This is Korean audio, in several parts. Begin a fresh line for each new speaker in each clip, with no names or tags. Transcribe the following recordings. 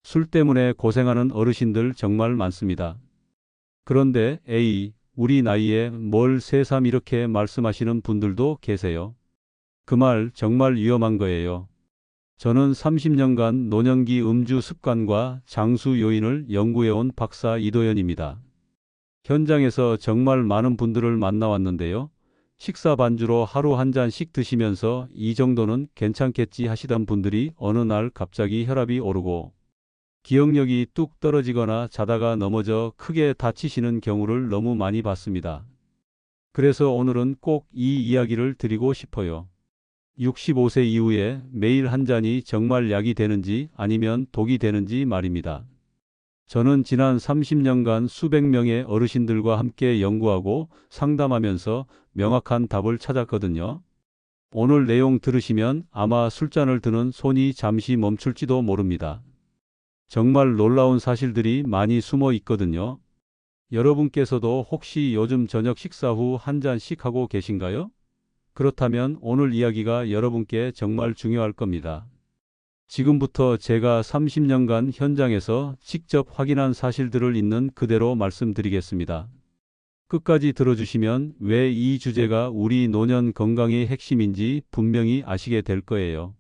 술 때문에 고생하는 어르신들 정말 많습니다. 그런데 에이, 우리 나이에 뭘 새삼 이렇게 말씀하시는 분들도 계세요. 그 말 정말 위험한 거예요. 저는 30년간 노년기 음주 습관과 장수 요인을 연구해온 박사 이도현입니다. 현장에서 정말 많은 분들을 만나왔는데요. 식사 반주로 하루 한 잔씩 드시면서 이 정도는 괜찮겠지 하시던 분들이 어느 날 갑자기 혈압이 오르고 기억력이 뚝 떨어지거나 자다가 넘어져 크게 다치시는 경우를 너무 많이 봤습니다. 그래서 오늘은 꼭 이 이야기를 드리고 싶어요. 65세 이후에 매일 한 잔이 정말 약이 되는지 아니면 독이 되는지 말입니다. 저는 지난 30년간 수백 명의 어르신들과 함께 연구하고 상담하면서 명확한 답을 찾았거든요. 오늘 내용 들으시면 아마 술잔을 드는 손이 잠시 멈출지도 모릅니다. 정말 놀라운 사실들이 많이 숨어 있거든요. 여러분께서도 혹시 요즘 저녁 식사 후 한 잔씩 하고 계신가요? 그렇다면 오늘 이야기가 여러분께 정말 중요할 겁니다. 지금부터 제가 30년간 현장에서 직접 확인한 사실들을 있는 그대로 말씀드리겠습니다. 끝까지 들어주시면 왜 이 주제가 우리 노년 건강의 핵심인지 분명히 아시게 될 거예요.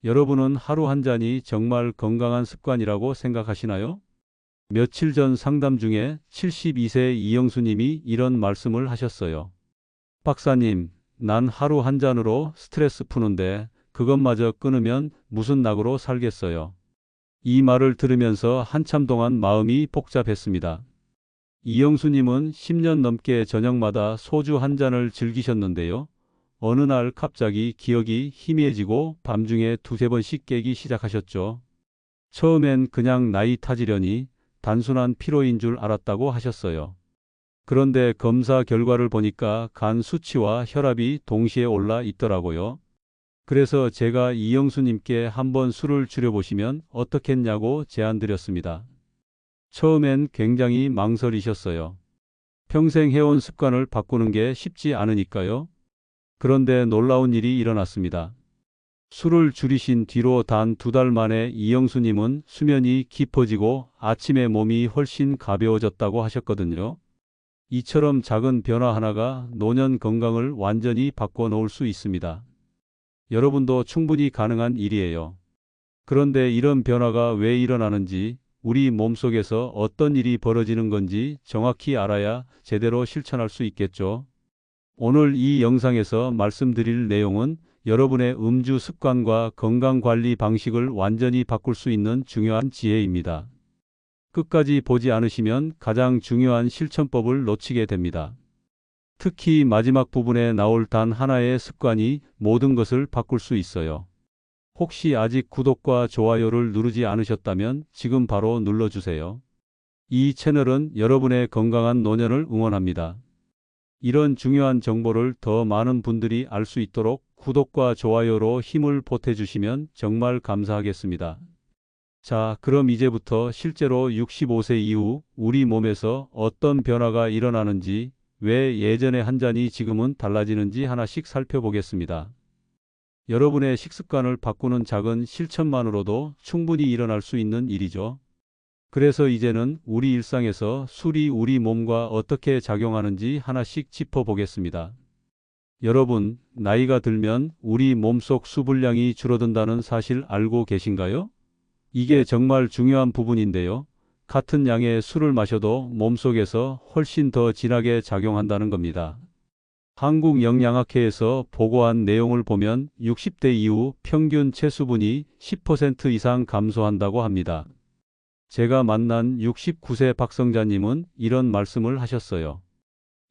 여러분은 하루 한 잔이 정말 건강한 습관이라고 생각하시나요? 며칠 전 상담 중에 72세 이영수님이 이런 말씀을 하셨어요. 박사님, 난 하루 한 잔으로 스트레스 푸는데 그것마저 끊으면 무슨 낙으로 살겠어요. 이 말을 들으면서 한참 동안 마음이 복잡했습니다. 이영수님은 10년 넘게 저녁마다 소주 한 잔을 즐기셨는데요. 어느 날 갑자기 기억이 희미해지고 밤중에 두세 번씩 깨기 시작하셨죠. 처음엔 그냥 나이 타지려니 단순한 피로인 줄 알았다고 하셨어요. 그런데 검사 결과를 보니까 간 수치와 혈압이 동시에 올라 있더라고요. 그래서 제가 이영수님께 한번 술을 줄여보시면 어떻겠냐고 제안드렸습니다. 처음엔 굉장히 망설이셨어요. 평생 해온 습관을 바꾸는 게 쉽지 않으니까요. 그런데 놀라운 일이 일어났습니다. 술을 줄이신 뒤로 단 2달 만에 이영수님은 수면이 깊어지고 아침에 몸이 훨씬 가벼워졌다고 하셨거든요. 이처럼 작은 변화 하나가 노년 건강을 완전히 바꿔놓을 수 있습니다. 여러분도 충분히 가능한 일이에요. 그런데 이런 변화가 왜 일어나는지, 우리 몸속에서 어떤 일이 벌어지는 건지 정확히 알아야 제대로 실천할 수 있겠죠. 오늘 이 영상에서 말씀드릴 내용은 여러분의 음주 습관과 건강관리 방식을 완전히 바꿀 수 있는 중요한 지혜입니다. 끝까지 보지 않으시면 가장 중요한 실천법을 놓치게 됩니다. 특히 마지막 부분에 나올 단 하나의 습관이 모든 것을 바꿀 수 있어요. 혹시 아직 구독과 좋아요를 누르지 않으셨다면 지금 바로 눌러주세요. 이 채널은 여러분의 건강한 노년을 응원합니다. 이런 중요한 정보를 더 많은 분들이 알 수 있도록 구독과 좋아요로 힘을 보태주시면 정말 감사하겠습니다. 자, 그럼 이제부터 실제로 65세 이후 우리 몸에서 어떤 변화가 일어나는지, 왜 예전의 한 잔이 지금은 달라지는지 하나씩 살펴보겠습니다. 여러분의 식습관을 바꾸는 작은 실천만으로도 충분히 일어날 수 있는 일이죠. 그래서 이제는 우리 일상에서 술이 우리 몸과 어떻게 작용하는지 하나씩 짚어보겠습니다. 여러분, 나이가 들면 우리 몸속 수분량이 줄어든다는 사실 알고 계신가요? 이게 정말 중요한 부분인데요. 같은 양의 술을 마셔도 몸속에서 훨씬 더 진하게 작용한다는 겁니다. 한국영양학회에서 보고한 내용을 보면 60대 이후 평균 체수분이 10% 이상 감소한다고 합니다. 제가 만난 69세 박성자님은 이런 말씀을 하셨어요.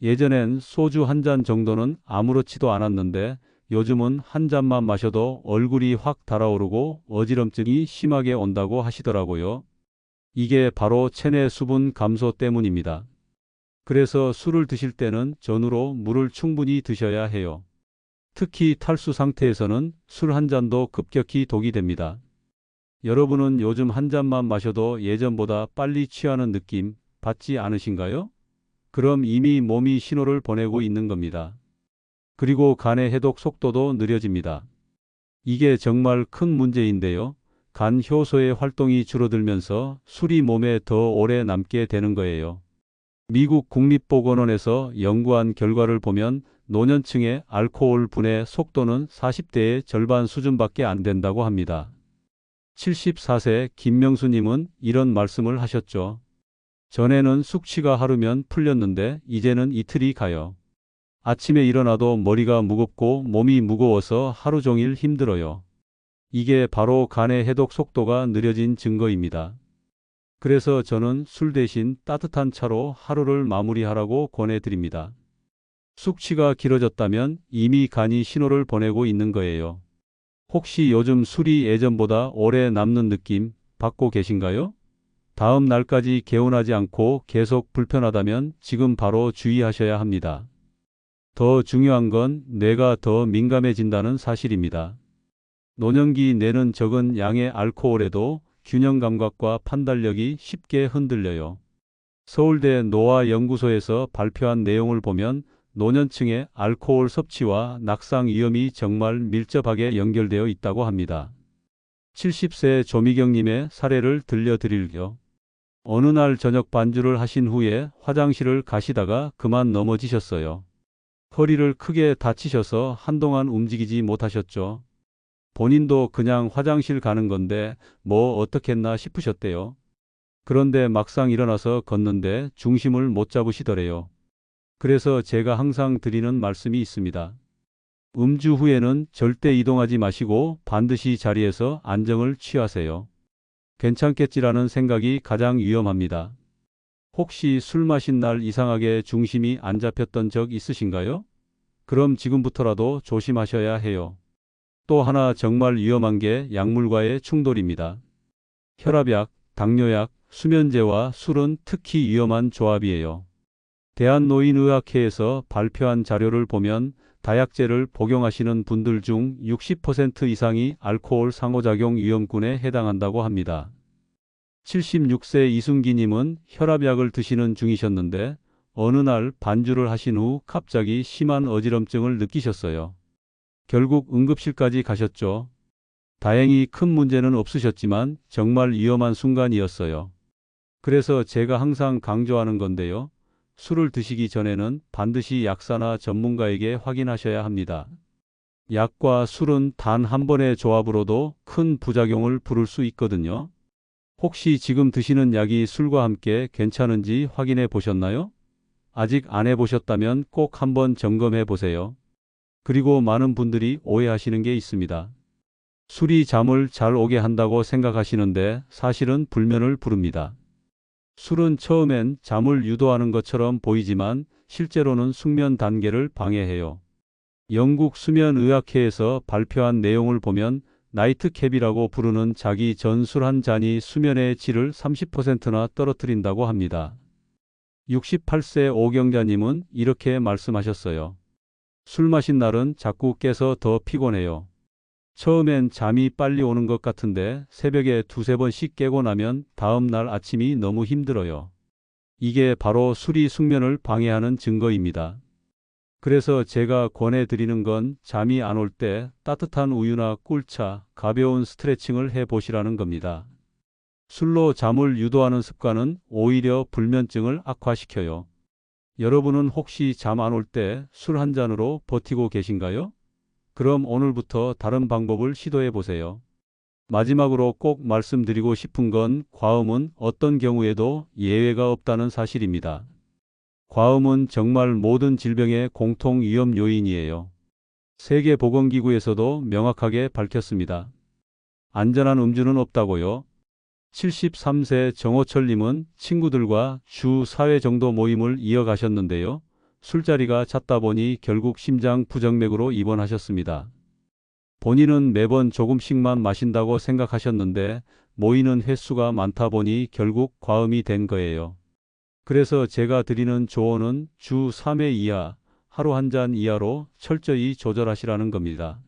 예전엔 소주 한 잔 정도는 아무렇지도 않았는데 요즘은 한 잔만 마셔도 얼굴이 확 달아오르고 어지럼증이 심하게 온다고 하시더라고요. 이게 바로 체내 수분 감소 때문입니다. 그래서 술을 드실 때는 전후로 물을 충분히 드셔야 해요. 특히 탈수 상태에서는 술 한 잔도 급격히 독이 됩니다. 여러분은 요즘 한 잔만 마셔도 예전보다 빨리 취하는 느낌 받지 않으신가요? 그럼 이미 몸이 신호를 보내고 있는 겁니다. 그리고 간의 해독 속도도 느려집니다. 이게 정말 큰 문제인데요. 간 효소의 활동이 줄어들면서 술이 몸에 더 오래 남게 되는 거예요. 미국 국립보건원에서 연구한 결과를 보면 노년층의 알코올 분해 속도는 40대의 절반 수준밖에 안 된다고 합니다. 74세 김명수님은 이런 말씀을 하셨죠. 전에는 숙취가 하루면 풀렸는데 이제는 이틀이 가요. 아침에 일어나도 머리가 무겁고 몸이 무거워서 하루 종일 힘들어요. 이게 바로 간의 해독 속도가 느려진 증거입니다. 그래서 저는 술 대신 따뜻한 차로 하루를 마무리하라고 권해드립니다. 숙취가 길어졌다면 이미 간이 신호를 보내고 있는 거예요. 혹시 요즘 술이 예전보다 오래 남는 느낌 받고 계신가요? 다음 날까지 개운하지 않고 계속 불편하다면 지금 바로 주의하셔야 합니다. 더 중요한 건 뇌가 더 민감해진다는 사실입니다. 노년기 뇌는 적은 양의 알코올에도 균형 감각과 판단력이 쉽게 흔들려요. 서울대 노화연구소에서 발표한 내용을 보면 노년층의 알코올 섭취와 낙상 위험이 정말 밀접하게 연결되어 있다고 합니다. 70세 조미경님의 사례를 들려드릴게요. 어느 날 저녁 반주를 하신 후에 화장실을 가시다가 그만 넘어지셨어요. 허리를 크게 다치셔서 한동안 움직이지 못하셨죠. 본인도 그냥 화장실 가는 건데 뭐 어떻겠나 싶으셨대요. 그런데 막상 일어나서 걷는데 중심을 못 잡으시더래요. 그래서 제가 항상 드리는 말씀이 있습니다. 음주 후에는 절대 이동하지 마시고 반드시 자리에서 안정을 취하세요. 괜찮겠지라는 생각이 가장 위험합니다. 혹시 술 마신 날 이상하게 중심이 안 잡혔던 적 있으신가요? 그럼 지금부터라도 조심하셔야 해요. 또 하나 정말 위험한 게 약물과의 충돌입니다. 혈압약, 당뇨약, 수면제와 술은 특히 위험한 조합이에요. 대한노인의학회에서 발표한 자료를 보면 다약제를 복용하시는 분들 중 60% 이상이 알코올 상호작용 위험군에 해당한다고 합니다. 76세 이순기님은 혈압약을 드시는 중이셨는데 어느 날 반주를 하신 후 갑자기 심한 어지럼증을 느끼셨어요. 결국 응급실까지 가셨죠. 다행히 큰 문제는 없으셨지만 정말 위험한 순간이었어요. 그래서 제가 항상 강조하는 건데요. 술을 드시기 전에는 반드시 약사나 전문가에게 확인하셔야 합니다. 약과 술은 단 한 번의 조합으로도 큰 부작용을 부를 수 있거든요. 혹시 지금 드시는 약이 술과 함께 괜찮은지 확인해 보셨나요? 아직 안 해보셨다면 꼭 한번 점검해 보세요. 그리고 많은 분들이 오해하시는 게 있습니다. 술이 잠을 잘 오게 한다고 생각하시는데 사실은 불면을 부릅니다. 술은 처음엔 잠을 유도하는 것처럼 보이지만 실제로는 숙면 단계를 방해해요. 영국 수면의학회에서 발표한 내용을 보면 나이트캡이라고 부르는 자기 전 술 한 잔이 수면의 질을 30%나 떨어뜨린다고 합니다. 68세 오경자님은 이렇게 말씀하셨어요. 술 마신 날은 자꾸 깨서 더 피곤해요. 처음엔 잠이 빨리 오는 것 같은데 새벽에 두세 번씩 깨고 나면 다음 날 아침이 너무 힘들어요. 이게 바로 술이 숙면을 방해하는 증거입니다. 그래서 제가 권해드리는 건 잠이 안 올 때 따뜻한 우유나 꿀차, 가벼운 스트레칭을 해보시라는 겁니다. 술로 잠을 유도하는 습관은 오히려 불면증을 악화시켜요. 여러분은 혹시 잠 안 올 때 술 한 잔으로 버티고 계신가요? 그럼 오늘부터 다른 방법을 시도해 보세요. 마지막으로 꼭 말씀드리고 싶은 건 과음은 어떤 경우에도 예외가 없다는 사실입니다. 과음은 정말 모든 질병의 공통 위험 요인이에요. 세계보건기구에서도 명확하게 밝혔습니다. 안전한 음주는 없다고요. 73세 정호철님은 친구들과 주 4회 정도 모임을 이어가셨는데요. 술자리가 잦다 보니 결국 심장 부정맥으로 입원하셨습니다. 본인은 매번 조금씩만 마신다고 생각하셨는데 모이는 횟수가 많다 보니 결국 과음이 된 거예요. 그래서 제가 드리는 조언은 주 3회 이하, 하루 한 잔 이하로 철저히 조절하시라는 겁니다.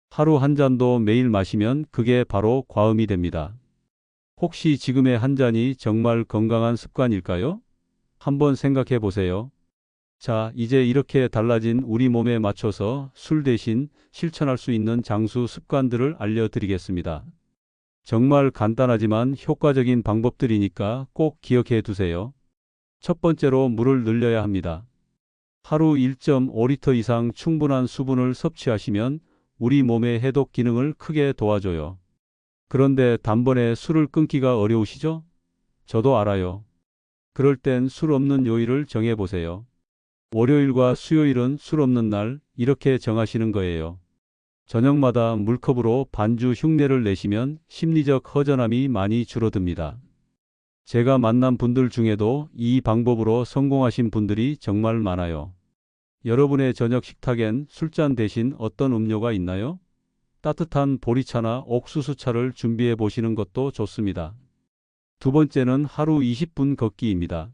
하루 한 잔도 매일 마시면 그게 바로 과음이 됩니다. 혹시 지금의 한 잔이 정말 건강한 습관일까요? 한번 생각해 보세요. 자, 이제 이렇게 달라진 우리 몸에 맞춰서 술 대신 실천할 수 있는 장수 습관들을 알려드리겠습니다. 정말 간단하지만 효과적인 방법들이니까 꼭 기억해 두세요. 첫 번째로 물을 늘려야 합니다. 하루 1.5리터 이상 충분한 수분을 섭취하시면 우리 몸의 해독 기능을 크게 도와줘요. 그런데 단번에 술을 끊기가 어려우시죠? 저도 알아요. 그럴 땐 술 없는 요일을 정해보세요. 월요일과 수요일은 술 없는 날, 이렇게 정하시는 거예요. 저녁마다 물컵으로 반주 흉내를 내시면 심리적 허전함이 많이 줄어듭니다. 제가 만난 분들 중에도 이 방법으로 성공하신 분들이 정말 많아요. 여러분의 저녁 식탁엔 술잔 대신 어떤 음료가 있나요? 따뜻한 보리차나 옥수수차를 준비해 보시는 것도 좋습니다. 두 번째는 하루 20분 걷기입니다.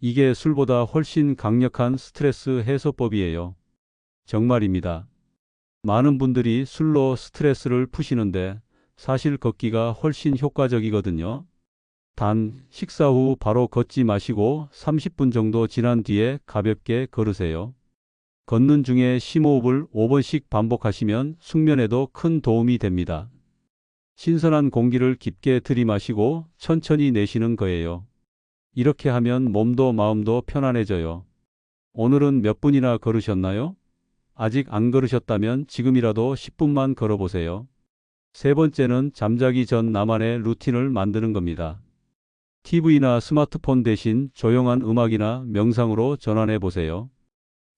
이게 술보다 훨씬 강력한 스트레스 해소법이에요. 정말입니다. 많은 분들이 술로 스트레스를 푸시는데 사실 걷기가 훨씬 효과적이거든요. 단, 식사 후 바로 걷지 마시고 30분 정도 지난 뒤에 가볍게 걸으세요. 걷는 중에 심호흡을 5번씩 반복하시면 숙면에도 큰 도움이 됩니다. 신선한 공기를 깊게 들이마시고 천천히 내쉬는 거예요. 이렇게 하면 몸도 마음도 편안해져요. 오늘은 몇 분이나 걸으셨나요? 아직 안 걸으셨다면 지금이라도 10분만 걸어보세요. 세 번째는 잠자기 전 나만의 루틴을 만드는 겁니다. TV나 스마트폰 대신 조용한 음악이나 명상으로 전환해 보세요.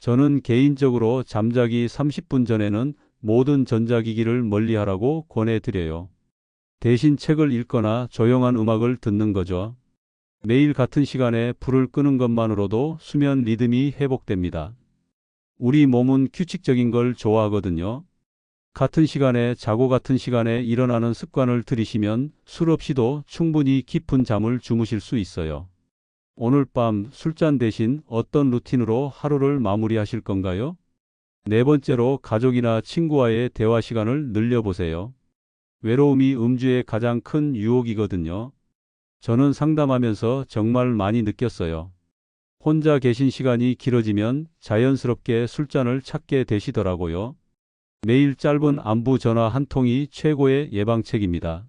저는 개인적으로 잠자기 30분 전에는 모든 전자기기를 멀리하라고 권해드려요. 대신 책을 읽거나 조용한 음악을 듣는 거죠. 매일 같은 시간에 불을 끄는 것만으로도 수면 리듬이 회복됩니다. 우리 몸은 규칙적인 걸 좋아하거든요. 같은 시간에 자고 같은 시간에 일어나는 습관을 들이시면 술 없이도 충분히 깊은 잠을 주무실 수 있어요. 오늘 밤 술잔 대신 어떤 루틴으로 하루를 마무리하실 건가요? 네 번째로 가족이나 친구와의 대화 시간을 늘려보세요. 외로움이 음주의 가장 큰 유혹이거든요. 저는 상담하면서 정말 많이 느꼈어요. 혼자 계신 시간이 길어지면 자연스럽게 술잔을 찾게 되시더라고요. 매일 짧은 안부 전화 한 통이 최고의 예방책입니다.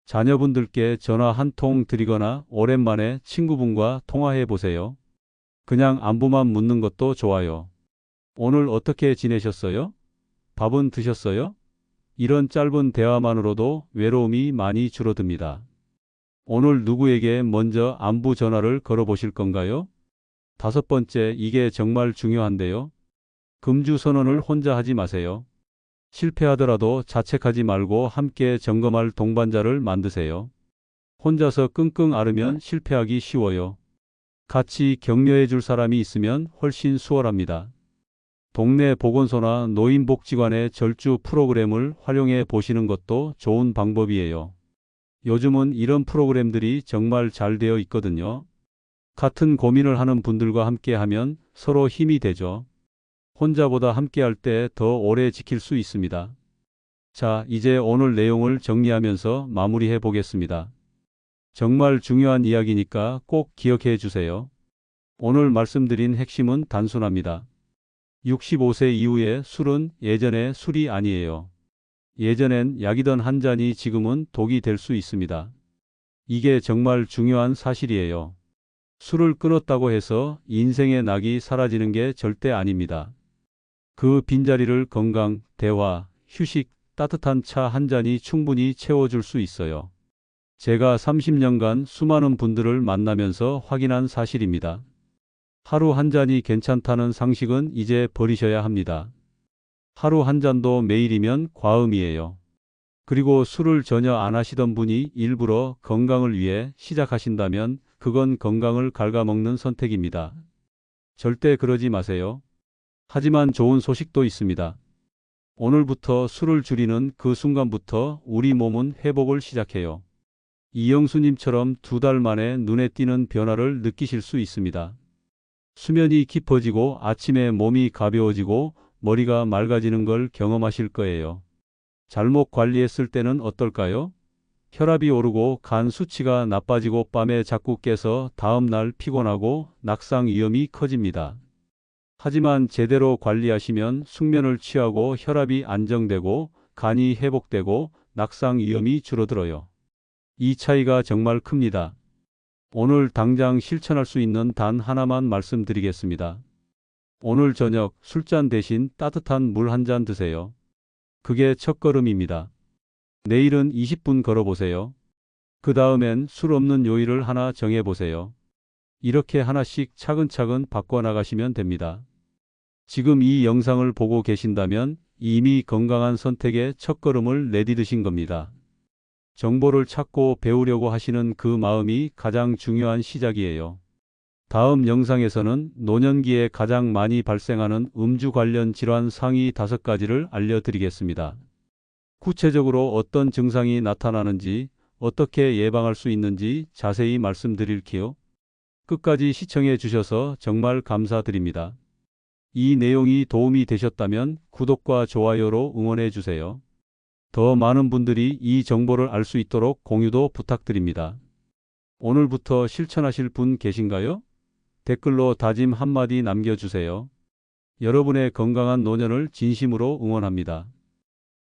자녀분들께 전화 한 통 드리거나 오랜만에 친구분과 통화해 보세요. 그냥 안부만 묻는 것도 좋아요. 오늘 어떻게 지내셨어요? 밥은 드셨어요? 이런 짧은 대화만으로도 외로움이 많이 줄어듭니다. 오늘 누구에게 먼저 안부 전화를 걸어보실 건가요? 다섯 번째, 이게 정말 중요한데요. 금주 선언을 혼자 하지 마세요. 실패하더라도 자책하지 말고 함께 점검할 동반자를 만드세요. 혼자서 끙끙 앓으면 실패하기 쉬워요. 같이 격려해 줄 사람이 있으면 훨씬 수월합니다. 동네 보건소나 노인복지관의 절주 프로그램을 활용해 보시는 것도 좋은 방법이에요. 요즘은 이런 프로그램들이 정말 잘 되어 있거든요. 같은 고민을 하는 분들과 함께 하면 서로 힘이 되죠. 혼자보다 함께 할 때 더 오래 지킬 수 있습니다. 자, 이제 오늘 내용을 정리하면서 마무리해 보겠습니다. 정말 중요한 이야기니까 꼭 기억해 주세요. 오늘 말씀드린 핵심은 단순합니다. 65세 이후의 술은 예전의 술이 아니에요. 예전엔 약이던 한 잔이 지금은 독이 될 수 있습니다. 이게 정말 중요한 사실이에요. 술을 끊었다고 해서 인생의 낙이 사라지는 게 절대 아닙니다. 그 빈자리를 건강, 대화, 휴식, 따뜻한 차 한 잔이 충분히 채워줄 수 있어요. 제가 30년간 수많은 분들을 만나면서 확인한 사실입니다. 하루 한 잔이 괜찮다는 상식은 이제 버리셔야 합니다. 하루 한 잔도 매일이면 과음이에요. 그리고 술을 전혀 안 하시던 분이 일부러 건강을 위해 시작하신다면 그건 건강을 갉아먹는 선택입니다. 절대 그러지 마세요. 하지만 좋은 소식도 있습니다. 오늘부터 술을 줄이는 그 순간부터 우리 몸은 회복을 시작해요. 이영수님처럼 2달 만에 눈에 띄는 변화를 느끼실 수 있습니다. 수면이 깊어지고 아침에 몸이 가벼워지고 머리가 맑아지는 걸 경험하실 거예요. 잘못 관리했을 때는 어떨까요? 혈압이 오르고 간 수치가 나빠지고 밤에 자꾸 깨서 다음 날 피곤하고 낙상 위험이 커집니다. 하지만 제대로 관리하시면 숙면을 취하고 혈압이 안정되고 간이 회복되고 낙상 위험이 줄어들어요. 이 차이가 정말 큽니다. 오늘 당장 실천할 수 있는 단 하나만 말씀드리겠습니다. 오늘 저녁 술잔 대신 따뜻한 물 한 잔 드세요. 그게 첫걸음입니다. 내일은 20분 걸어보세요. 그 다음엔 술 없는 요일을 하나 정해보세요. 이렇게 하나씩 차근차근 바꿔나가시면 됩니다. 지금 이 영상을 보고 계신다면 이미 건강한 선택의 첫걸음을 내디디신 겁니다. 정보를 찾고 배우려고 하시는 그 마음이 가장 중요한 시작이에요. 다음 영상에서는 노년기에 가장 많이 발생하는 음주 관련 질환 상위 5가지를 알려드리겠습니다. 구체적으로 어떤 증상이 나타나는지, 어떻게 예방할 수 있는지 자세히 말씀드릴게요. 끝까지 시청해 주셔서 정말 감사드립니다. 이 내용이 도움이 되셨다면 구독과 좋아요로 응원해 주세요. 더 많은 분들이 이 정보를 알 수 있도록 공유도 부탁드립니다. 오늘부터 실천하실 분 계신가요? 댓글로 다짐 한마디 남겨주세요. 여러분의 건강한 노년을 진심으로 응원합니다.